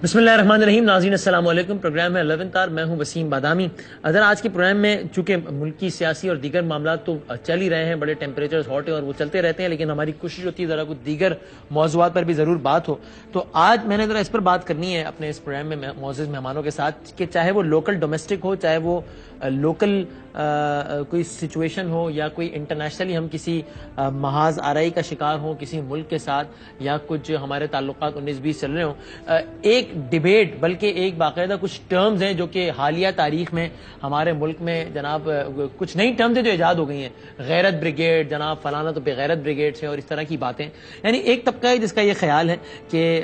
بسم اللہ الرحمن الرحیم. ناظرین السلام علیکم. پروگرام ہے 11 آر. میں ہوں وسیم بادامی. اگر آج کے پروگرام میں چونکہ ملکی سیاسی اور دیگر معاملات تو چل ہی رہے ہیں, بڑے ٹیمپریچرز ہاٹ ہیں اور وہ چلتے رہتے ہیں, لیکن ہماری کوشش ہوتی ہے ذرا کچھ دیگر موضوعات پر بھی ضرور بات ہو. تو آج میں نے ذرا اس پر بات کرنی ہے اپنے اس پروگرام میں معزز مہمانوں کے ساتھ کہ چاہے وہ لوکل ڈومیسٹک ہو, چاہے وہ لوکل کوئی سچویشن ہو, یا کوئی انٹرنیشنلی ہم کسی محاذ آرائی کا شکار ہوں کسی ملک کے ساتھ, یا کچھ ہمارے تعلقات 19-20 چل رہے ہوں, ایک ڈیبیٹ بلکہ ایک باقاعدہ کچھ ٹرمز ہیں جو کہ حالیہ تاریخ میں ہمارے ملک میں جناب کچھ نئی ٹرمز ہیں جو ایجاد ہو گئی ہیں. غیرت بریگیڈ, جناب فلانا تو بغیرت بریگیڈ سے, اور اس طرح کی باتیں. یعنی ایک طبقہ ہے جس کا یہ خیال ہے کہ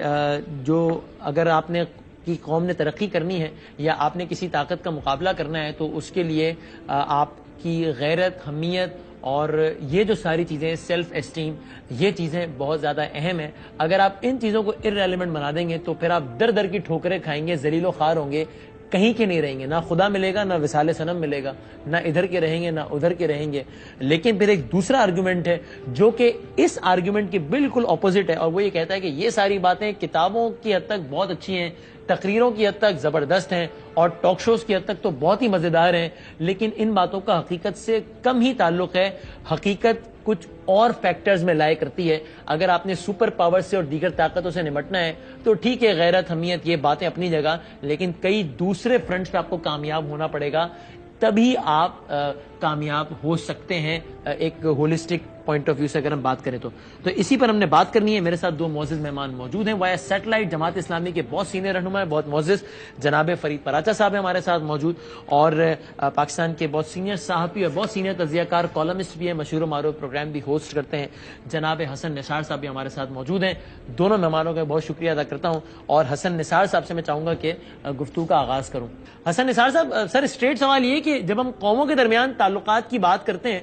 جو اگر آپ نے کی قوم نے ترقی کرنی ہے یا آپ نے کسی طاقت کا مقابلہ کرنا ہے تو اس کے لیے آپ کی غیرت, حمیت اور یہ جو ساری چیزیں, سیلف اسٹیم, یہ چیزیں بہت زیادہ اہم ہیں. اگر آپ ان چیزوں کو ارریلیونٹ بنا دیں گے تو پھر آپ در در کی ٹھوکریں کھائیں گے, ذلیل و خوار ہوں گے, کہیں کے نہیں رہیں گے, نہ خدا ملے گا, نہ وصال صنم ملے گا, نہ ادھر کے رہیں گے نہ ادھر کے رہیں گے. لیکن پھر ایک دوسرا آرگومنٹ ہے جو کہ اس آرگومنٹ کے بالکل اپوزٹ ہے, اور وہ یہ کہتا ہے کہ یہ ساری باتیں کتابوں کی حد تک بہت اچھی ہیں, تقریروں کی حد تک زبردست ہیں, اور ٹاک شوز کی حد تک تو بہت ہی مزیدار ہیں, لیکن ان باتوں کا حقیقت سے کم ہی تعلق ہے. حقیقت کچھ اور فیکٹرز میں لائے کرتی ہے. اگر آپ نے سپر پاور سے اور دیگر طاقتوں سے نمٹنا ہے تو ٹھیک ہے, غیرت, حمیت, یہ باتیں اپنی جگہ, لیکن کئی دوسرے فرنٹس پہ آپ کو کامیاب ہونا پڑے گا, تبھی آپ کامیاب ہو سکتے ہیں ایک ہولسٹک پوائنٹ آف ویو سے اگر ہم بات کریں تو اسی پر ہم نے بات کرنی ہے. میرے ساتھ دو معزز مہمان موجود ہیں. وایا سیٹلائٹ جماعت اسلامی کے بہت سینئر رہنما, بہت معزز جناب فرید پراچا صاحب ہیں ہمارے ساتھ موجود, اور پاکستان کے بہت سینئر صحافی اور بہت سینئر تجزیہ کار, کالمسٹ بھی ہیں, مشہور و معروف پروگرام بھی ہوسٹ کرتے ہیں, جناب حسن نثار صاحب بھی ہمارے ساتھ موجود ہیں. دونوں مہمانوں کا بہت شکریہ ادا کرتا ہوں, اور حسن نثار صاحب سے میں چاہوں گا کہ گفتگو کا آغاز کروں. حسن نثار صاحب, سر اسٹریٹ سوال یہ کہ جب ہم قوموں کے درمیان تعلقات کی بات کرتے ہیں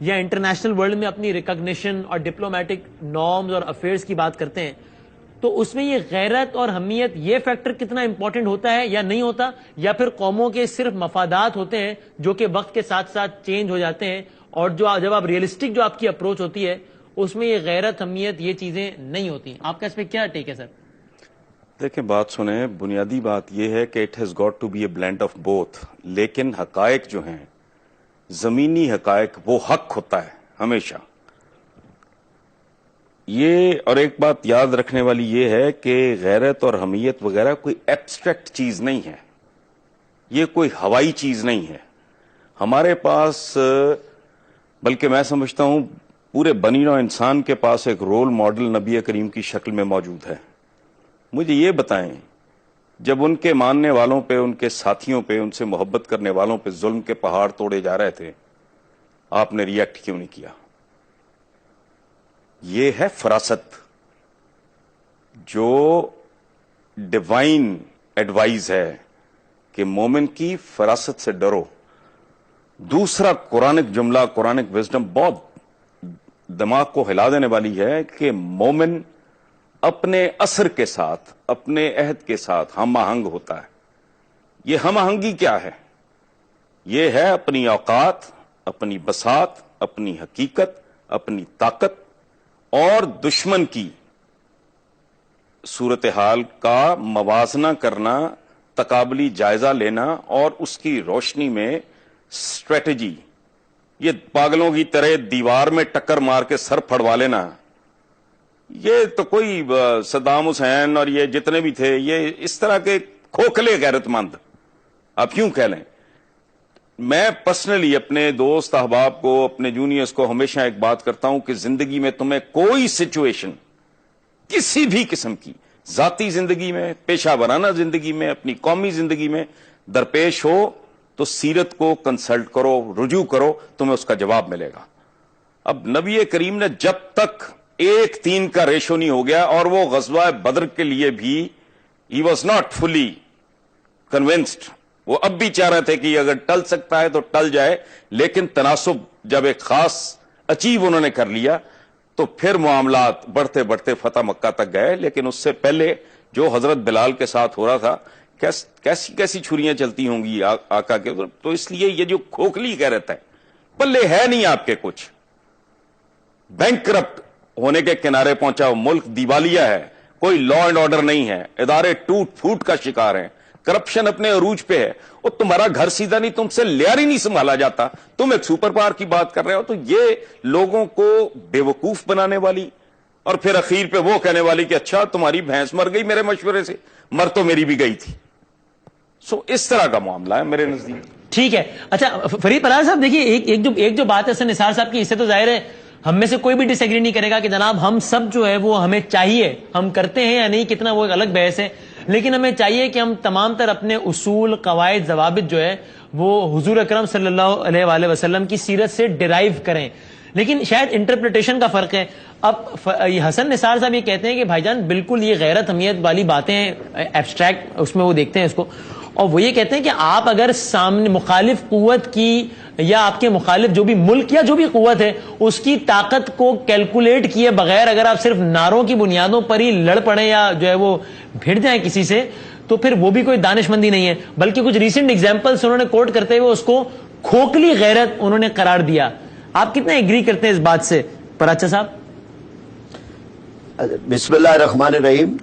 یا انٹرنیشنل ورلڈ میں اپنی ریکگنیشن اور ڈپلومیٹک نارمز اور افیئرز کی بات کرتے ہیں, تو اس میں یہ غیرت اور حمیت یہ فیکٹر کتنا امپورٹنٹ ہوتا ہے یا نہیں ہوتا, یا پھر قوموں کے صرف مفادات ہوتے ہیں جو کہ وقت کے ساتھ ساتھ چینج ہو جاتے ہیں, اور جو جب آپ ریئلسٹک جو آپ کی اپروچ ہوتی ہے اس میں یہ غیرت, حمیت, یہ چیزیں نہیں ہوتی. آپ کا اس پہ کیا ٹیک ہے سر؟ دیکھیں, بات سنیں, بنیادی بات یہ ہے کہ it has got to be a blend of both, لیکن حقائق جو ہیں, زمینی حقائق, وہ حق ہوتا ہے ہمیشہ. یہ اور ایک بات یاد رکھنے والی یہ ہے کہ غیرت اور حمیت وغیرہ کوئی ایبسٹریکٹ چیز نہیں ہے, یہ کوئی ہوائی چیز نہیں ہے. ہمارے پاس, بلکہ میں سمجھتا ہوں پورے بنی نوع انسان کے پاس ایک رول ماڈل نبی کریم کی شکل میں موجود ہے. مجھے یہ بتائیں, جب ان کے ماننے والوں پہ, ان کے ساتھیوں پہ, ان سے محبت کرنے والوں پہ ظلم کے پہاڑ توڑے جا رہے تھے, آپ نے ریئیکٹ کیوں نہیں کیا؟ یہ ہے فراست, جو ڈیوائن ایڈوائز ہے کہ مومن کی فراست سے ڈرو. دوسرا قرآنک جملہ, قرآنک وزڈم بہت دماغ کو ہلا دینے والی ہے کہ مومن اپنے اثر کے ساتھ, اپنے عہد کے ساتھ ہم آہنگ ہوتا ہے. یہ ہم آہنگی کیا ہے؟ یہ ہے اپنی اوقات, اپنی بساط, اپنی حقیقت, اپنی طاقت اور دشمن کی صورتحال کا موازنہ کرنا, تقابلی جائزہ لینا, اور اس کی روشنی میں اسٹریٹجی. یہ پاگلوں کی طرح دیوار میں ٹکر مار کے سر پھڑوا لینا, یہ تو کوئی صدام حسین اور یہ جتنے بھی تھے, یہ اس طرح کے کھوکھلے غیرت مند آپ کیوں کہہ لیں. میں پرسنلی اپنے دوست احباب کو, اپنے جونیئرز کو ہمیشہ ایک بات کرتا ہوں کہ زندگی میں تمہیں کوئی سچویشن کسی بھی قسم کی, ذاتی زندگی میں, پیشہ ورانہ زندگی میں, اپنی قومی زندگی میں درپیش ہو تو سیرت کو کنسلٹ کرو, رجوع کرو, تمہیں اس کا جواب ملے گا. اب نبی کریم نے جب تک 1:3 کا ریشو نہیں ہو گیا, اور وہ غزوہ بدر کے لیے بھی he was not fully convinced, وہ اب بھی چاہ رہے تھے کہ اگر ٹل سکتا ہے تو ٹل جائے, لیکن تناسب جب ایک خاص اچیو انہوں نے کر لیا تو پھر معاملات بڑھتے بڑھتے فتح مکہ تک گئے. لیکن اس سے پہلے جو حضرت بلال کے ساتھ ہو رہا تھا, کیسی کیسی چھریاں چلتی ہوں گی آقا کے, تو اس لیے یہ جو کھوکھلی کہہ رہتا ہے, پلے ہے نہیں آپ کے کچھ, بینک کرپٹ ہونے کے کنارے پہنچا, ملک دیوالیہ ہے, کوئی لا اینڈ آرڈر نہیں ہے, ادارے ٹوٹ پھوٹ کا شکار ہیں, کرپشن اپنے عروج پہ ہے, اور تمہارا گھر سیدھا نہیں, تم سے لیار ہی نہیں سنبھالا جاتا, تم ایک سپر پاور کی بات کر رہے ہو. تو یہ لوگوں کو بے وقوف بنانے والی, اور پھر اخیر پہ وہ کہنے والی کہ اچھا تمہاری بھینس مر گئی میرے مشورے سے, مر تو میری بھی گئی تھی. اس طرح کا معاملہ ہے میرے نزدیک. ٹھیک ہے. اچھا فرید پرار صاحب دیکھیے, ایک جو بات ہے حسن نثار صاحب کی, اس سے تو ظاہر ہے ہم میں سے کوئی بھی ڈس ایگری نہیں کرے گا کہ جناب ہم سب جو ہے وہ ہمیں چاہیے, ہم کرتے ہیں یا نہیں کتنا وہ ایک الگ بحث ہے, لیکن ہمیں چاہیے کہ ہم تمام تر اپنے اصول, قواعد, ضوابط جو ہے وہ حضور اکرم صلی اللہ علیہ وآلہ وسلم کی سیرت سے ڈرائیو کریں. لیکن شاید انٹرپریٹیشن کا فرق ہے. اب حسن نثار صاحب یہ کہتے ہیں کہ بھائی جان بالکل یہ غیرت حمیت والی باتیں ہیں, ایبسٹریکٹ اس میں وہ دیکھتے ہیں اس کو, اور وہ یہ کہتے ہیں کہ آپ اگر سامنے مخالف قوت کی یا آپ کے مخالف جو بھی ملک یا جو بھی قوت ہے اس کی طاقت کو کیلکولیٹ کیے بغیر اگر آپ صرف نعروں کی بنیادوں پر ہی لڑ پڑیں یا جو ہے وہ بھیڑ جائیں کسی سے, تو پھر وہ بھی کوئی دانش مندی نہیں ہے. بلکہ کچھ ریسنٹ ایگزامپلس انہوں نے کوٹ کرتے ہوئے اس کو کھوکھلی غیرت انہوں نے قرار دیا. آپ کتنا ایگری کرتے ہیں اس بات سے پراچا صاحب؟ بسم اللہ الرحمن الرحیم.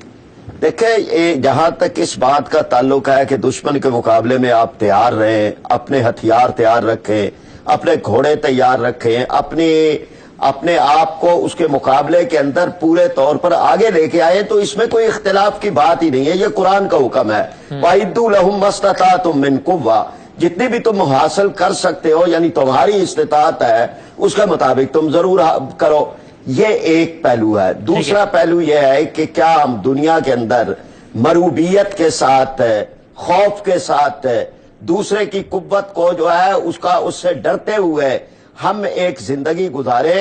دیکھیں, جہاں تک اس بات کا تعلق ہے کہ دشمن کے مقابلے میں آپ تیار رہیں, اپنے ہتھیار تیار رکھیں, اپنے گھوڑے تیار رکھیں, اپنے آپ کو اس کے مقابلے کے اندر پورے طور پر آگے لے کے آئے, تو اس میں کوئی اختلاف کی بات ہی نہیں ہے. یہ قرآن کا حکم ہے, وَأَعِدُّوا لَهُم مَّا اسْتَطَعْتُم مِّن قُوَّةٍ, جتنی بھی تم حاصل کر سکتے ہو, یعنی تمہاری استطاعت ہے اس کے مطابق تم ضرور کرو. یہ ایک پہلو ہے. دوسرا پہلو یہ ہے کہ کیا ہم دنیا کے اندر مروبیت کے ساتھ, خوف کے ساتھ, دوسرے کی قوت کو جو ہے اس سے ڈرتے ہوئے ہم ایک زندگی گزارے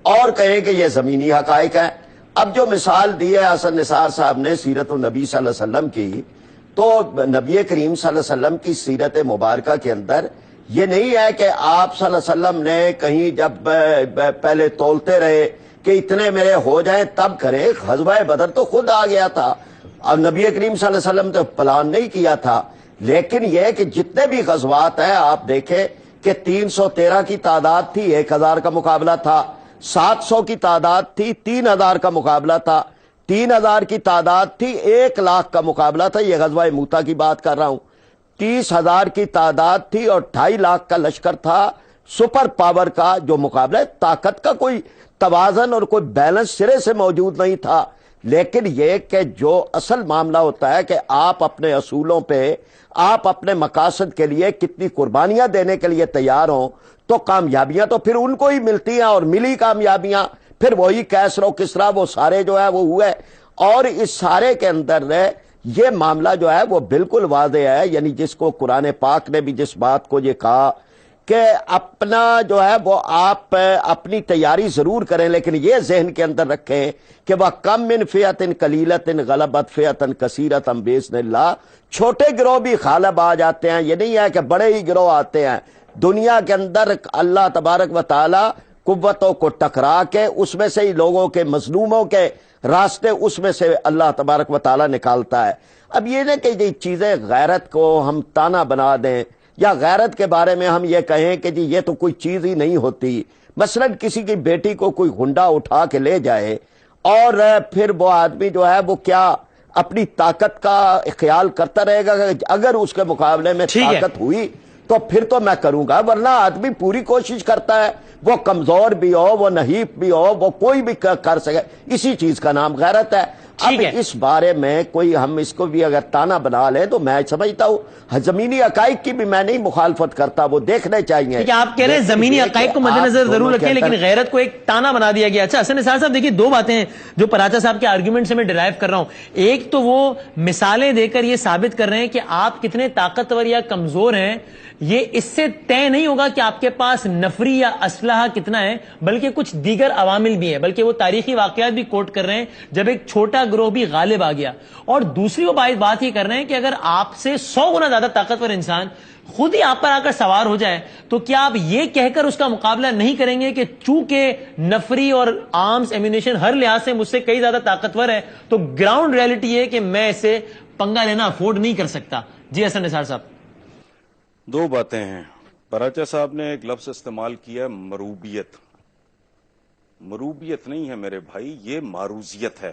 اور کہیں کہ یہ زمینی حقائق ہیں. اب جو مثال دی ہے حسن نثار صاحب نے سیرت النبی صلی اللہ علیہ وسلم کی, تو نبی کریم صلی اللہ علیہ وسلم کی سیرت مبارکہ کے اندر یہ نہیں ہے کہ آپ صلی اللہ علیہ وسلم نے کہیں جب پہلے تولتے رہے کہ اتنے میرے ہو جائیں تب کرے. غزوہ بدر تو خود آ گیا تھا, اب نبی کریم صلی اللہ علیہ وسلم تو پلان نہیں کیا تھا. لیکن یہ کہ جتنے بھی غزوات ہیں آپ دیکھیں کہ 313 کی تعداد تھی, 1000 کا مقابلہ تھا, 700 کی تعداد تھی, 3000 کا مقابلہ تھا, 3000 کی تعداد تھی, 1,00,000 کا مقابلہ تھا. یہ غزوہ موتا کی بات کر رہا ہوں. 30,000 کی تعداد تھی اور 2.5 کا لشکر تھا. سپر پاور کا جو مقابلہ, طاقت کا کوئی توازن اور کوئی بیلنس سرے سے موجود نہیں تھا. لیکن یہ کہ جو اصل معاملہ ہوتا ہے کہ آپ اپنے اصولوں پہ, آپ اپنے مقاصد کے لیے کتنی قربانیاں دینے کے لیے تیار ہوں, تو کامیابیاں تو پھر ان کو ہی ملتی ہیں, اور ملی کامیابیاں پھر وہی کیسر و کسرا وہ سارے جو ہے وہ ہوئے. اور اس سارے کے اندر یہ معاملہ جو ہے وہ بالکل واضح ہے, یعنی جس کو قرآن پاک نے بھی جس بات کو یہ کہا کہ اپنا جو ہے وہ آپ اپنی تیاری ضرور کریں, لیکن یہ ذہن کے اندر رکھیں کہ وہ کم من فئۃ قلیلۃ غلبت فئۃ کثیرۃ بإذن اللہ. چھوٹے گروہ بھی غالب آ جاتے ہیں, یہ نہیں ہے کہ بڑے ہی گروہ آتے ہیں. دنیا کے اندر اللہ تبارک و تعالی قوتوں کو ٹکرا کے اس میں سے ہی لوگوں کے, مظلوموں کے راستے اس میں سے اللہ تبارک و تعالی نکالتا ہے. اب یہ نہ کہ یہ چیزیں غیرت کو ہم تانا بنا دیں, یا غیرت کے بارے میں ہم یہ کہیں کہ جی یہ تو کوئی چیز ہی نہیں ہوتی. مثلا کسی کی بیٹی کو کوئی گنڈا اٹھا کے لے جائے اور پھر وہ آدمی جو ہے وہ کیا اپنی طاقت کا خیال کرتا رہے گا کہ اگر اس کے مقابلے میں طاقت ہوئی تو پھر تو میں کروں گا, ورنہ آدمی پوری کوشش کرتا ہے, وہ کمزور بھی ہو, وہ نحیف بھی ہو, وہ کوئی بھی کر سکے. اسی چیز کا نام غیرت ہے. اب اس بارے میں کوئی ہم اس کو بھی اگر تانا بنا لیں تو میں سمجھتا ہوں زمینی حقائق کی بھی میں نہیں مخالفت کرتا, وہ دیکھنے چاہیے. آپ کہہ رہے ہیں زمینی حقائق کو مد نظر ضرور رکھیں, لیکن غیرت کو ایک تانا بنا دیا گیا. اچھا حسن نثار صاحب دیکھیے, دو باتیں ہیں جو پراچا صاحب کے آرگیومنٹ سے میں ڈرائیو کر رہا ہوں. ایک تو وہ مثالیں دے کر یہ ثابت کر رہے ہیں کہ آپ کتنے طاقتور یا کمزور ہیں, یہ اس سے طے نہیں ہوگا کہ آپ کے پاس نفری یا اسلحہ کتنا ہے, بلکہ کچھ دیگر عوامل بھی ہیں. بلکہ وہ تاریخی واقعات بھی کوٹ کر رہے ہیں جب ایک چھوٹا گروہ بھی غالب آ گیا. اور دوسری وہ بات یہ کر رہے ہیں کہ اگر آپ سے 100 گنا زیادہ طاقتور انسان خود ہی آپ پر آ کر سوار ہو جائے تو کیا آپ یہ کہہ کر اس کا مقابلہ نہیں کریں گے کہ چونکہ نفری اور آرمز ایمونیشن ہر لحاظ سے مجھ سے کئی زیادہ طاقتور ہے, تو گراؤنڈ ریئلٹی یہ کہ میں اسے پنگا لینا افورڈ نہیں کر سکتا. جی حسن نثار صاحب. دو باتیں ہیں. پراچا صاحب نے ایک لفظ استعمال کیا ہے مروبیت. مروبیت نہیں ہے میرے بھائی, یہ معروضیت ہے.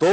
2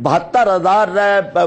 72,000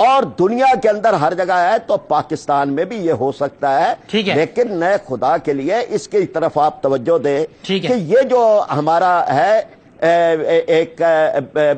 اور دنیا کے اندر ہر جگہ ہے، تو پاکستان میں بھی یہ ہو سکتا ہے۔ ٹھیک ہے، لیکن نئے خدا کے لیے اس کی طرف آپ توجہ دیں ٹھیک ہے کہ یہ جو ہمارا ہے ایک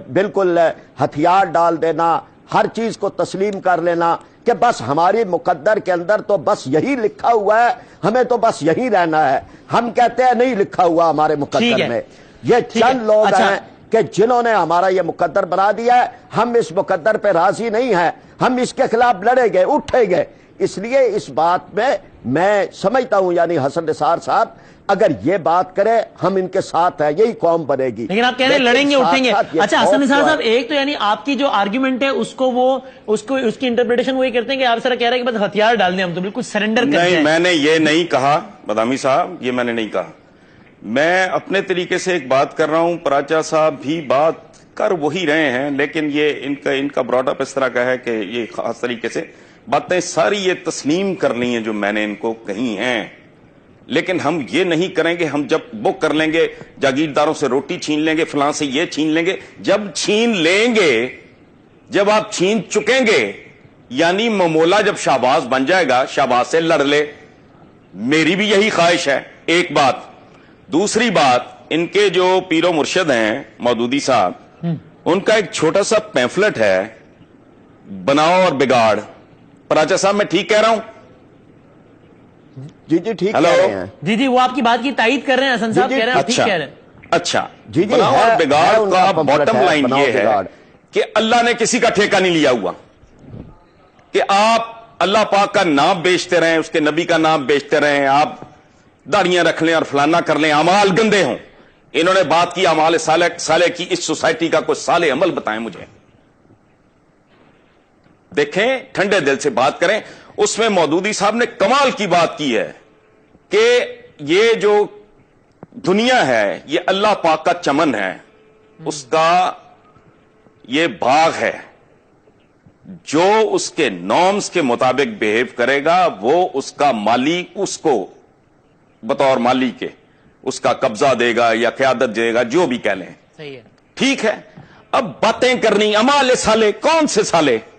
بالکل ہتھیار ڈال دینا، ہر چیز کو تسلیم کر لینا کہ بس ہماری مقدر کے اندر تو بس یہی لکھا ہوا ہے، ہمیں تو بس یہی رہنا ہے۔ ہم کہتے ہیں نہیں لکھا ہوا ہمارے مقدر میں۔ یہ چند لوگ ہیں کہ جنہوں نے ہمارا یہ مقدر بنا دیا ہے، ہم اس مقدر پہ راضی نہیں ہیں، ہم اس کے خلاف لڑیں گے، اٹھیں گے۔ اس لیے اس بات میں سمجھتا ہوں یعنی حسن نثار صاحب اگر یہ بات کرے ہم ان کے ساتھ ہیں، یہی قوم بنے گی۔ لیکن آپ کہہ رہے ہیں لڑیں گے، اٹھیں گے۔ اچھا حسن نثار صاحب، ایک تو یعنی آپ کی جو آرگیومنٹ ہے اس کی انٹرپریٹیشن وہی کرتے ہیں کہ آپ سر کہہ رہے ہیں کہ بس ہتھیار ڈال دیں، ہم تو بالکل سرنڈر کرتے ہیں۔ نہیں، میں نے یہ نہیں کہا بادامی صاحب، یہ میں نے نہیں کہا۔ میں اپنے طریقے سے ایک بات کر رہا ہوں، پراچا صاحب بھی بات کر وہی رہے ہیں، لیکن یہ ان کا براڈ اپ اس طرح کا ہے کہ یہ خاص طریقے سے باتیں ساری یہ تسلیم کرنی ہیں جو میں نے ان کو کہی ہیں، لیکن ہم یہ نہیں کریں گے۔ ہم جب بک کر لیں گے، جاگیرداروں سے روٹی چھین لیں گے، فلاں سے یہ چھین لیں گے، جب چھین لیں گے، جب آپ چھین چکیں گے، یعنی ممولا جب شہباز بن جائے گا، شہباز سے لڑ لے۔ میری بھی یہی خواہش ہے، ایک بات۔ دوسری بات، ان کے جو پیر و مرشد ہیں مودودی صاحب، ان کا ایک چھوٹا سا پیمفلٹ ہے، بناؤ اور بگاڑ۔ پراچا صاحب میں ٹھیک کہہ رہا ہوں؟ جی ٹھیک کہہ رہے ہیں۔ جی وہ آپ کی بات کی تائید کر رہے ہیں حسن صاحب، کہہ رہے ہیں ٹھیک کہہ رہے ہیں۔ اچھا، بناؤ اور بگاڑ کا باٹم لائن یہ ہے کہ اللہ نے کسی کا ٹھیکہ نہیں لیا ہوا کہ آپ اللہ پاک کا نام بیچتے رہیں، اس کے نبی کا نام بیچتے رہیں، آپ داڑیاں رکھ لیں اور فلانا کر لیں، اعمال گندے ہوں۔ انہوں نے بات کی اعمال صالح کی، اس سوسائٹی کا کوئی صالح عمل بتائیں مجھے۔ دیکھیں، ٹھنڈے دل سے بات کریں۔ اس میں مودودی صاحب نے کمال کی بات کی ہے کہ یہ جو دنیا ہے یہ اللہ پاک کا چمن ہے، اس کا یہ باغ ہے، جو اس کے نارمز کے مطابق بیہیو کرے گا وہ اس کا مالی، اس کو بطور مالی کے اس کا قبضہ دے گا یا قیادت دے گا، جو بھی کہہ لیں۔ صحیح ہے، ٹھیک ہے۔ اب باتیں کرنی اعمال صالح، کون سے صالح؟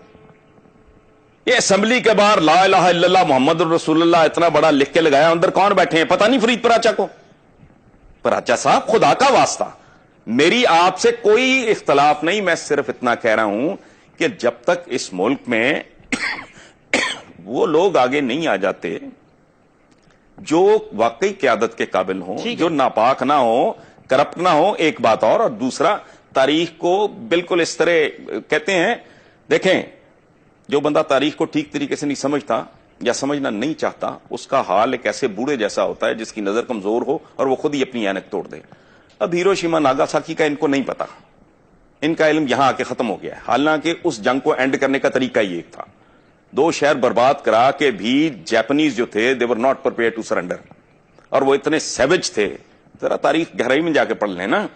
یہ اسمبلی کے باہر لا الہ الا اللہ محمد الرسول اللہ اتنا بڑا لکھ کے لگایا، اندر کون بیٹھے ہیں پتہ نہیں فرید پراچا کو۔ پراچا صاحب خدا کا واسطہ، میری آپ سے کوئی اختلاف نہیں، میں صرف اتنا کہہ رہا ہوں کہ جب تک اس ملک میں وہ لوگ آگے نہیں آ جاتے جو واقعی قیادت کے قابل ہوں، جو ناپاک نہ ہو، کرپٹ نہ ہو، ایک بات اور دوسرا تاریخ کو بالکل اس طرح کہتے ہیں، دیکھیں جو بندہ تاریخ کو ٹھیک طریقے سے نہیں سمجھتا یا سمجھنا نہیں چاہتا، اس کا حال ایک ایسے بوڑھے جیسا ہوتا ہے جس کی نظر کمزور ہو اور وہ خود ہی اپنی اینک توڑ دے۔ اب ہیروشیما ناگاساکی کا ان کو نہیں پتا، ان کا علم یہاں آ کے ختم ہو گیا ہے، حالانکہ اس جنگ کو اینڈ کرنے کا طریقہ یہ ایک تھا، 2 شہر برباد کرا کے بھی جاپنیز جو تھے they were not prepared to surrender، اور وہ اتنے سیوج تھے، ذرا تاریخ گہرائی میں جا کے پڑھ لیں نا،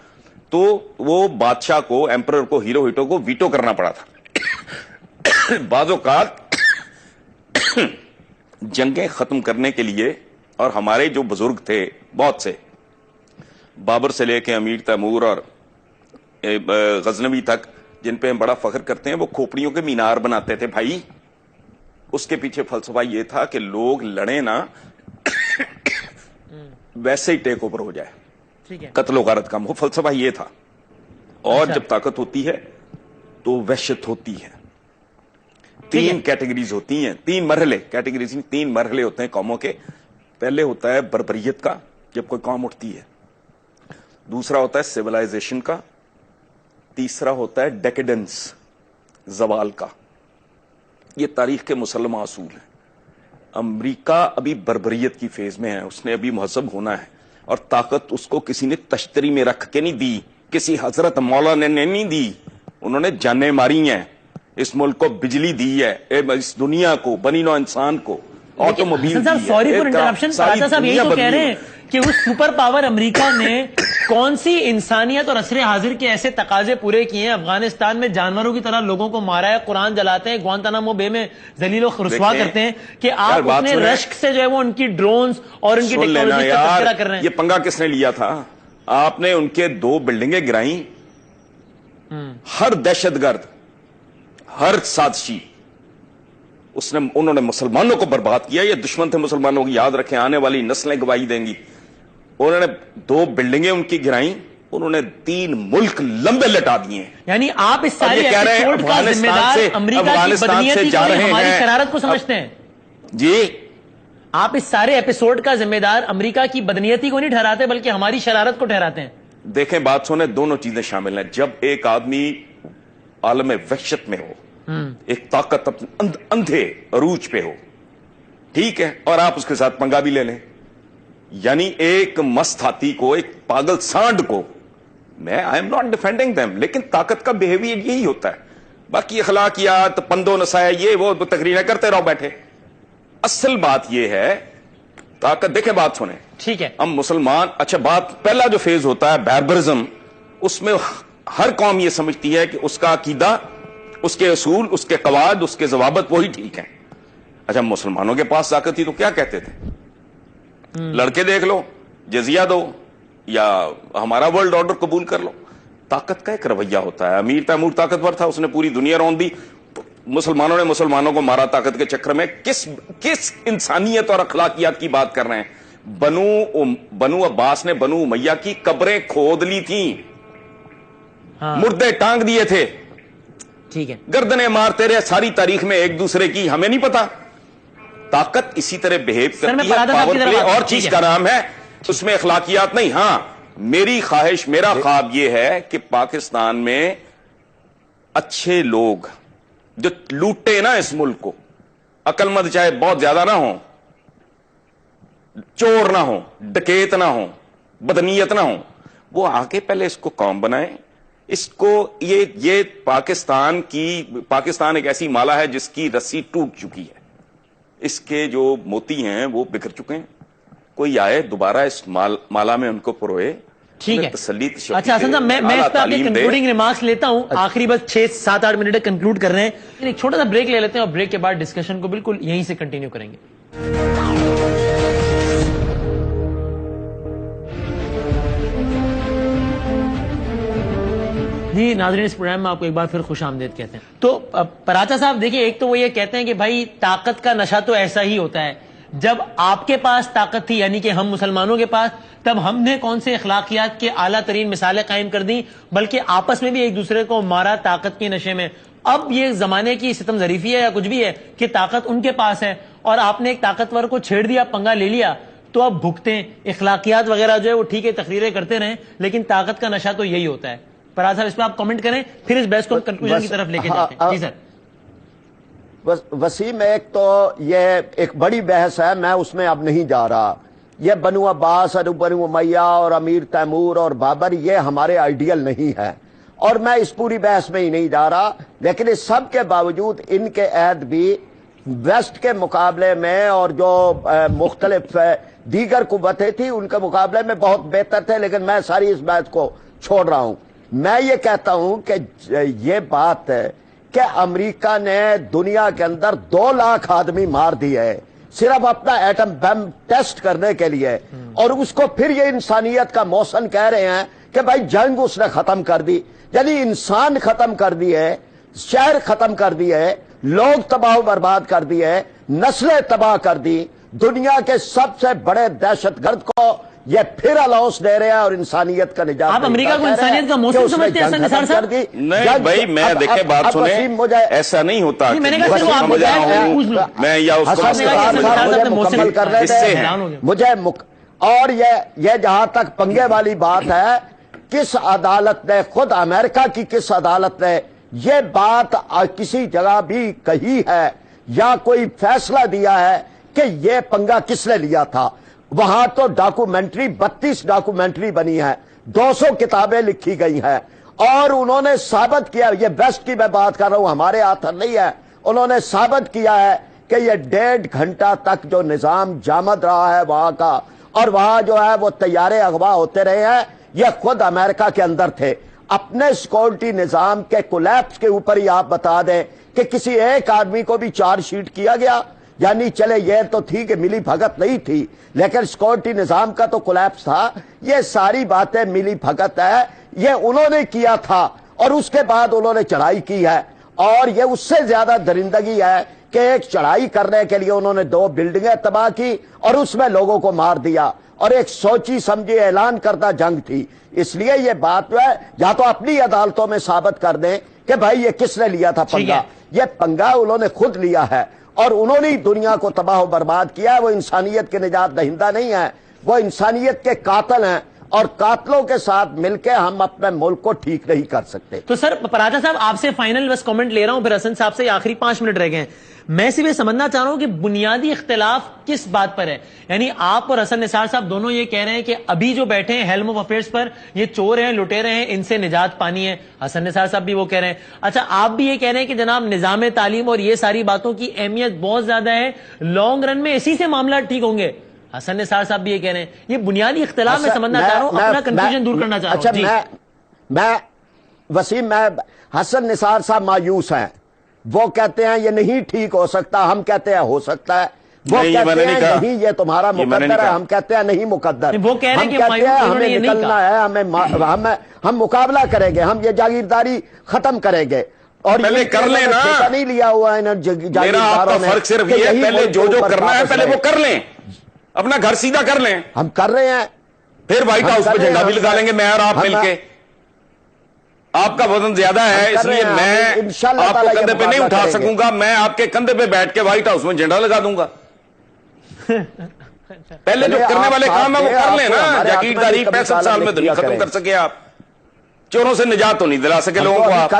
تو وہ بادشاہ کو، ایمپرر کو، ہیروہیٹو کو ویٹو کرنا پڑا تھا۔ بعض اوقات جنگیں ختم کرنے کے لیے، اور ہمارے جو بزرگ تھے بہت سے، بابر سے لے کے امیر تیمور اور غزنوی تک، جن پہ ہم بڑا فخر کرتے ہیں، وہ کھوپڑیوں کے مینار بناتے تھے بھائی۔ اس کے پیچھے فلسفہ یہ تھا کہ لوگ لڑیں نا، ویسے ہی ٹیک اوور ہو جائے، قتل و غارت کم ہو، فلسفہ یہ تھا۔ اور جب طاقت ہوتی ہے تو وحشت ہوتی ہے۔ 3 کیٹیگریز ہوتی ہیں، 3 مرحلے، کیٹیگریز 3 مرحلے ہوتے ہیں قوموں کے۔ پہلے ہوتا ہے بربریت کا، جب کوئی قوم اٹھتی ہے۔ دوسرا ہوتا ہے سیولائزیشن کا۔ تیسرا ہوتا ہے ڈیکیڈنس، زوال کا۔ یہ تاریخ کے مسلمہ اصول ہیں۔ امریکہ ابھی بربریت کی فیز میں ہے، اس نے ابھی مہذب ہونا ہے، اور طاقت اس کو کسی نے تشتری میں رکھ کے نہیں دی، کسی حضرت مولانا نے نہیں دی، انہوں نے جانیں ماری ہیں، اس ملک کو بجلی دی ہے، اس دنیا کو، بنی نوع انسان کو آٹوموبائل دی ہے۔ سوری فار انٹرپشن، راجا صاحب یہی تو کہہ رہے ہیں کہ اس سپر پاور امریکہ نے کون سی انسانیت اور عصر حاضر کے ایسے تقاضے پورے کیے ہیں؟ افغانستان میں جانوروں کی طرح لوگوں کو مارا ہے، قرآن جلاتے ہیں، گوانتانامو بے میں ذلیل و رسوا کرتے ہیں، کہ آپ اپنے رشک سے جو ہے وہ ان کی ڈرونز اور ان کی ٹیکنالوجی کا تذکرہ کر رہے ہیں۔ یہ پنگا کس نے لیا تھا؟ آپ نے ان کے 2 بلڈنگیں گرائیں، ہر دہشت گرد، ہر سازشی انہوں نے مسلمانوں کو برباد کیا. یہ دشمن تھے مسلمانوں کی, یاد رکھیں, آنے والی نسلیں گواہی دیں گی. انہوں نے 2 بلڈنگیں ان کی گرائیں, انہوں نے 3 ملک لمبے لٹا دیے ہیں. یعنی آپ اس سارے ایپیسوڈ کا ذمہ دار امریکہ کی بدنیتی کو ہماری شرارت کو سمجھتے ہیں؟ جی, آپ اس سارے ایپیسوڈ کا ذمہ دار امریکہ کی بدنیتی کو نہیں ٹھہراتے بلکہ ہماری شرارت کو ٹھہراتے ہیں. دیکھیں بات سنیں, دونوں چیزیں شامل ہیں. جب ایک آدمی عالم وحشت میں ہو, ایک طاقت اندھے عروج پہ ہو, ٹھیک ہے, اور آپ اس کے ساتھ پنگا بھی لے لیں, یعنی ایک مست ہاتھی کو, ایک پاگل سانڈ کو, میں I am not defending them, لیکن طاقت کا بیہیویئر یہی ہوتا ہے. باقی اخلاقیات, پندو نسایا, یہ وہ تقریریں کرتے رہو بیٹھے. اصل بات یہ ہے طاقت. دیکھیں بات سنیں, ٹھیک ہے, ہم مسلمان, اچھا بات, پہلا جو فیز ہوتا ہے باربرزم, اس میں ہر قوم یہ سمجھتی ہے کہ اس کا عقیدہ, اس کے اصول, اس کے قواعد, اس کے ضوابط وہی ٹھیک ہیں. اچھا مسلمانوں کے پاس طاقت تھی تو کیا کہتے تھے؟ لڑکے دیکھ لو, جزیہ دو, یا ہمارا ورلڈ آرڈر قبول کر لو. طاقت کا ایک رویہ ہوتا ہے. امیر تیمور طاقتور تھا, اس نے پوری دنیا رون دی. مسلمانوں نے مسلمانوں کو مارا طاقت کے چکر میں. کس انسانیت اور اخلاقیات کی بات کر رہے ہیں؟ بنو عباس نے بنو امیہ کی قبریں کھود لی تھیں, مردے ٹانگ دیے تھے, ٹھیک ہے, گردنیں مارتے رہے ساری تاریخ میں ایک دوسرے کی, ہمیں نہیں پتا. طاقت اسی طرح بہیو کرتی ہے, پاور پلے اور چیز کا نام ہے, اس میں اخلاقیات نہیں. ہاں میری خواہش, میرا خواب یہ ہے کہ پاکستان میں اچھے لوگ جو لوٹے نا اس ملک کو, عقل مند چاہے بہت زیادہ نہ ہوں, چور نہ ہوں, ڈکیت نہ ہوں, بدنیت نہ ہوں, وہ آ کے پہلے اس کو قوم بنائیں. اس کو یہ پاکستان ایک ایسی مالا ہے جس کی رسی ٹوٹ چکی ہے, اس کے جو موتی ہیں وہ بکھر چکے ہیں. کوئی آئے دوبارہ اس مالا میں ان کو پروئے, ٹھیک ہے. تسلی. اچھا حسن صاحب, میں اس پہ آپ کے کنکلوڈنگ ریمارکس لیتا ہوں, آخری بس 6-7-8 منٹ کنکلوڈ کر رہے ہیں. ایک چھوٹا سا بریک لے لیتے ہیں اور بریک کے بعد ڈسکشن کو بالکل یہیں سے کنٹینیو کریں گے. جی ناظرین, اس پروگرام میں آپ کو ایک بار پھر خوش آمدید کہتے ہیں. تو پراچا صاحب دیکھیں, ایک تو وہ یہ کہتے ہیں کہ بھائی طاقت کا نشہ تو ایسا ہی ہوتا ہے. جب آپ کے پاس طاقت تھی, یعنی کہ ہم مسلمانوں کے پاس, تب ہم نے کون سے اخلاقیات کے اعلیٰ ترین مثالیں قائم کر دیں, بلکہ آپس میں بھی ایک دوسرے کو مارا طاقت کے نشے میں. اب یہ زمانے کی ستم ظریفی ہے یا کچھ بھی ہے کہ طاقت ان کے پاس ہے اور آپ نے ایک طاقتور کو چھیڑ دیا, پنگا لے لیا, تو اب بھگتے. اخلاقیات وغیرہ جو ہے وہ ٹھیک ہے, تقریریں کرتے رہیں, لیکن طاقت کا نشہ تو یہی ہوتا ہے. پراج صاحب اس پہ آپ کامنٹ کریں, پھر اس بحث کو کنکلوژن کی طرف لے کے جاتے ہیں. جی سر. وسیم, ایک تو یہ ایک بڑی بحث ہے, میں اس میں اب نہیں جا رہا. یہ بنو عباس اور بنو امیہ اور امیر تیمور اور بابر, یہ ہمارے آئیڈیل نہیں ہے, اور میں اس پوری بحث میں ہی نہیں جا رہا. لیکن اس سب کے باوجود ان کے عہد بھی ویسٹ کے مقابلے میں اور جو مختلف دیگر قوتیں تھیں ان کے مقابلے میں بہت بہتر تھے. لیکن میں ساری اس بات کو چھوڑ رہا ہوں. میں یہ کہتا ہوں کہ یہ بات ہے کہ امریکہ نے دنیا کے اندر 2 لاکھ آدمی مار دیے ہے صرف اپنا ایٹم بم ٹیسٹ کرنے کے لیے, اور اس کو پھر یہ انسانیت کا محسن کہہ رہے ہیں کہ بھائی جنگ اس نے ختم کر دی. یعنی انسان ختم کر دیے, شہر ختم کر دیے, لوگ تباہ و برباد کر دیے, نسلیں تباہ کر دی. دنیا کے سب سے بڑے دہشت گرد کو یہ پھر الاؤنس دے رہے ہیں اور انسانیت کا نجات. آپ امریکہ کو انسانیت کا موسم سمجھتے ہیں حسن نثار صاحب؟ نہیں بھائی, میں دیکھیں بات سنیں, ایسا نہیں ہوتا. میں یا اس کو مکمل کر رہے تھے مجھے, اور یہ جہاں تک پنگے والی بات ہے, کس عدالت نے, خود امریکہ کی کس عدالت نے یہ بات کسی جگہ بھی کہی ہے یا کوئی فیصلہ دیا ہے کہ یہ پنگا کس نے لیا تھا؟ وہاں تو ڈاکومنٹری 32 ڈاکومنٹری بنی ہے, 200 کتابیں لکھی گئی ہیں, اور انہوں نے ثابت کیا, یہ بیسٹ کی میں بات کر رہا ہوں, ہمارے ہاتھ نہیں ہے, انہوں نے ثابت کیا ہے کہ یہ 1.5 گھنٹہ تک جو نظام جامد رہا ہے وہاں کا, اور وہاں جو ہے وہ طیارے اغوا ہوتے رہے ہیں, یہ خود امریکہ کے اندر تھے. اپنے سیکورٹی نظام کے کولیپس کے اوپر ہی آپ بتا دیں کہ کسی ایک آدمی کو بھی چارج شیٹ کیا گیا. یعنی چلے یہ تو تھی کہ ملی بھگت نہیں تھی, لیکن سیکورٹی نظام کا تو کولیپس تھا. یہ ساری باتیں ملی بھگت ہے, یہ انہوں نے کیا تھا, اور اس کے بعد انہوں نے چڑھائی کی ہے, اور یہ اس سے زیادہ درندگی ہے کہ ایک چڑھائی کرنے کے لیے انہوں نے 2 بلڈنگیں تباہ کی اور اس میں لوگوں کو مار دیا، اور ایک سوچی سمجھی اعلان کردہ جنگ تھی. اس لیے یہ بات جو ہے یا تو اپنی عدالتوں میں ثابت کر دیں کہ بھائی یہ کس نے لیا تھا پنگا. یہ پنگا انہوں نے خود لیا ہے اور انہوں نے دنیا کو تباہ و برباد کیا ہے. وہ انسانیت کے نجات دہندہ نہیں ہیں، وہ انسانیت کے قاتل ہیں، اور قاتلوں کے ساتھ مل کے ہم اپنے ملک کو ٹھیک نہیں کر سکتے. تو سر پراجا صاحب آپ سے فائنل بس کامنٹ لے رہا ہوں، پھر حسن صاحب سے آخری 5 منٹ رہ گئے ہیں. میں صرف یہ سمجھنا چاہ رہا ہوں کہ بنیادی اختلاف کس بات پر ہے. یعنی آپ اور حسن نثار صاحب دونوں یہ کہہ رہے ہیں کہ ابھی جو بیٹھے ہیں ہیلم آف افیئرس پر یہ چور ہیں، لٹیرے ہیں، ان سے نجات پانی ہے. حسن نثار صاحب بھی وہ کہہ رہے ہیں. اچھا آپ بھی یہ کہہ رہے ہیں کہ جناب نظام تعلیم اور یہ ساری باتوں کی اہمیت بہت زیادہ ہے، لانگ رن میں اسی سے معاملات ٹھیک ہوں گے. حسن نثار صاحب بھی یہ کہہ رہے ہیں. یہ بنیادی اختلاف میں سمجھنا چاہ رہا ہوں، اپنا کنفیوژن دور کرنا چاہ رہا ہوں. میں وسیم، میں حسن نثار صاحب مایوس ہیں. وہ کہتے ہیں یہ نہیں ٹھیک ہو سکتا، ہم کہتے ہیں ہو سکتا ہے. وہ کہتے ہیں نہیں یہ تمہارا مقدر ہے، ہم کہتے ہیں نہیں مقدر. وہ کہہ رہے ہیں ہمیں نکلنا ہے، ہم مقابلہ کریں گے، ہم یہ جاگیرداری ختم کریں گے. اور پہلے کر لیں نا، نہیں لیا ہوا ہے میرا آپ کا فرق صرف یہ ہے پہلے جو کرنا ہے پہلے وہ کر لیں، اپنا گھر سیدھا کر لیں. ہم کر رہے ہیں، پھر وائٹ ہاؤس پہ جھنڈا بھی لگا لیں گے میں اور آپ مل کے. آپ کا وزن زیادہ ہے اس لیے میں آپ کو کندھے پہ نہیں اٹھا سکوں گا، میں آپ کے کندھے پہ بیٹھ کے وائٹ ہاؤس میں جھنڈا لگا دوں گا. پہلے جو کرنے والے کام ہے وہ کر لیں نا. جاگیرداری 65 سال میں دنیا ختم کر سکے آپ، چوروں سے نجات تو نہیں دلا سکے لوگوں کو، آپ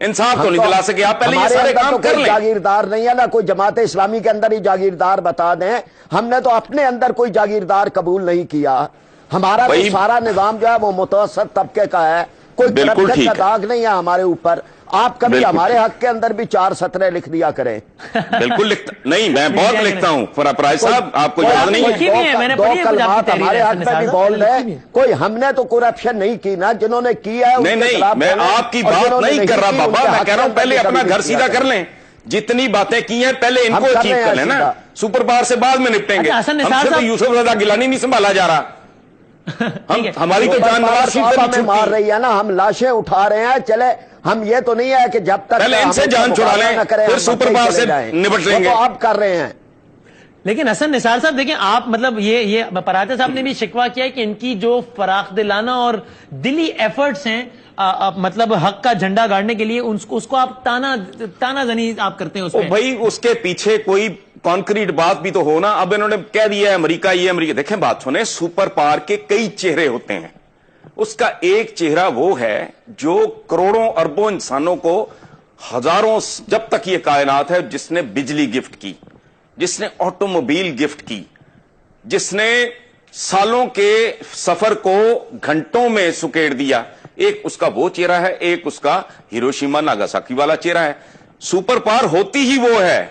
انصاف تو نہیں دلا سکے آپ. پہلے یہ سارے کام کر لیں. جاگیردار نہیں ہے نا کوئی جماعت اسلامی کے اندر ہی جاگیردار بتا دیں. ہم نے تو اپنے اندر کوئی جاگیردار قبول نہیں کیا. ہمارا تو سارا نظام جو ہے وہ متوسط طبقے کا ہے، کوئی کرپشن کا داغ نہیں ہے ہمارے اوپر. آپ کبھی ہمارے حق کے اندر بھی 4 سطریں لکھ دیا کریں. بالکل لکھتا نہیں، میں بہت لکھتا ہوں. فراز صاحب آپ کو یاد نہیں ہے 2 کلمات ہمارے حق میں بھی بول رہے. کوئی ہم نے تو کرپشن نہیں کی نا، جنہوں نے کیا ہے نہیں. میں آپ کی بات نہیں کر رہا بابا، میں کہہ رہا ہوں پہلے اپنا گھر سیدھا کر لیں. جتنی باتیں کی ہیں پہلے ان کو اچیو کر لیں نا. سپر پاور سے بعد میں نپٹیں گے. ہم سے تو یوسف رضا گیلانی نہیں سنبھالا جا رہا. ہماری تو جان نواز شریف سے ہمیں مار رہی ہے نا، ہم لاشیں اٹھا رہے ہیں. چلے ہم یہ تو نہیں ہے کہ جب تک پہلے ان سے جان چھڑا لیں پھر سپر پاور سے نپٹ لیں گے. تو آپ کر رہے ہیں. لیکن حسن نثار صاحب دیکھیں آپ مطلب یہ پراجا صاحب نے بھی شکوہ کیا ہے کہ ان کی جو فراخ دلانہ اور دلی ایفرٹس ہیں مطلب حق کا جھنڈا گاڑنے کے لیے اس کو آپ تانا زنی آپ کرتے ہیں اس میں. بھائی اس کے پیچھے کوئی کانکریٹ بات بھی تو ہو نا. اب انہوں نے کہہ دیا ہے امریکہ یہ امریکہ. دیکھیں بات سنیں، سپر پاور کے کئی چہرے ہوتے ہیں. اس کا ایک چہرہ وہ ہے جو کروڑوں اربوں انسانوں کو ہزاروں جب تک یہ کائنات ہے، جس نے بجلی گفٹ کی، جس نے آٹو موبائل گفٹ کی، جس نے سالوں کے سفر کو گھنٹوں میں سکیڑ دیا. ایک اس کا وہ چہرہ ہے، ایک اس کا ہیروشیما ناگاساکی والا چہرہ ہے. سپر پاور ہوتی ہی وہ ہے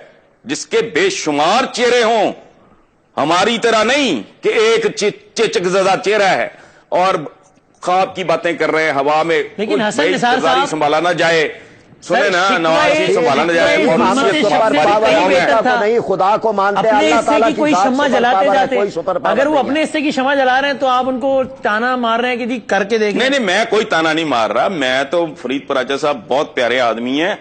جس کے بے شمار چہرے ہوں، ہماری طرح نہیں کہ ایک چچک زدہ چہرہ ہے اور خواب کی باتیں کر رہے ہیں ہوا میں. لیکن حسن نثار صاحب سنبھالا نہ جائے، سنیں نا، نواز شریف سنبھالا نہ جائے. نہیں خدا کو مانتے، اللہ تعالیٰ کوئی شمع جلاتے جاتے. اگر وہ اپنے حصے کی شمع جلا رہے ہیں تو آپ ان کو تانا مار رہے ہیں کہ جی کر کے دیکھیں. نہیں میں کوئی تانا نہیں مار رہا. میں تو فرید پراجا صاحب بہت پیارے آدمی ہیں،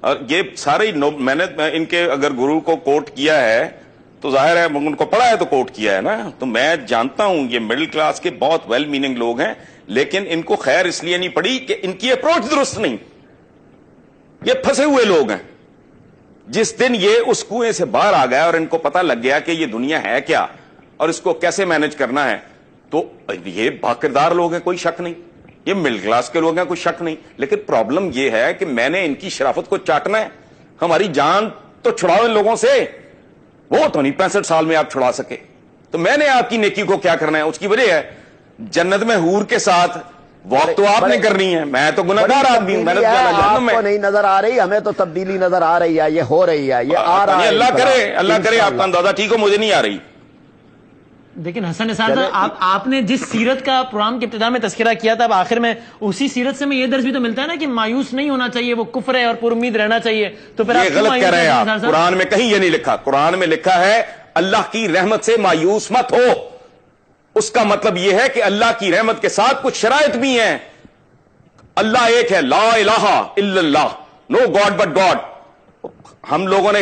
اور یہ سارے میں نے ان کے اگر گرو کو کوٹ کیا ہے تو ظاہر ہے ان کو پڑھا ہے تو کوٹ کیا ہے نا. تو میں جانتا ہوں یہ مڈل کلاس کے بہت ویل میننگ لوگ ہیں، لیکن ان کو خیر اس لیے نہیں پڑی کہ ان کی اپروچ درست نہیں. یہ پھنسے ہوئے لوگ ہیں. جس دن یہ اس کنویں سے باہر آ گیا اور ان کو پتا لگ گیا کہ یہ دنیا ہے کیا اور اس کو کیسے مینج کرنا ہے، تو یہ باکردار لوگ ہیں، کوئی شک نہیں. یہ مڈل کلاس کے لوگ ہیں، کوئی شک نہیں. لیکن پرابلم یہ ہے کہ میں نے ان کی شرافت کو چاٹنا ہے. ہماری جان تو چھڑاؤ ان لوگوں سے، وہ تو نہیں 65 سال میں آپ چھڑا سکے. تو میں نے آپ کی نیکی کو کیا کرنا ہے، اس کی وجہ ہے جنت میں حور کے ساتھ واک تو آپ نے کرنی ہے. میں تو گناہگار آدمی ہوں، میں نے جہنم میں. آپ کو نہیں نظر آ رہی، ہمیں تو تبدیلی نظر آ رہی ہے. یہ ہو رہی ہے، یہ آ رہا ہے. اللہ کرے آپ کا اندازہ ٹھیک ہو، مجھے نہیں آ رہی. لیکن حسن نثار صاحب آپ نے جس سیرت کا پروگرام کے ابتدا میں تذکرہ کیا تھا، اب آخر میں اسی سیرت سے میں یہ درس بھی تو ملتا ہے نا کہ مایوس نہیں ہونا چاہیے، وہ کفر ہے اور پر امید رہنا چاہیے. تو پھر یہ غلط کہہ رہے ہیں آپ. قرآن میں کہیں یہ نہیں لکھا. قرآن میں لکھا ہے اللہ کی رحمت سے مایوس مت ہو. اس کا مطلب یہ ہے کہ اللہ کی رحمت کے ساتھ کچھ شرائط بھی ہیں. اللہ ایک ہے، لا الہ الا اللہ، نو گاڈ بٹ گاڈ. ہم لوگوں نے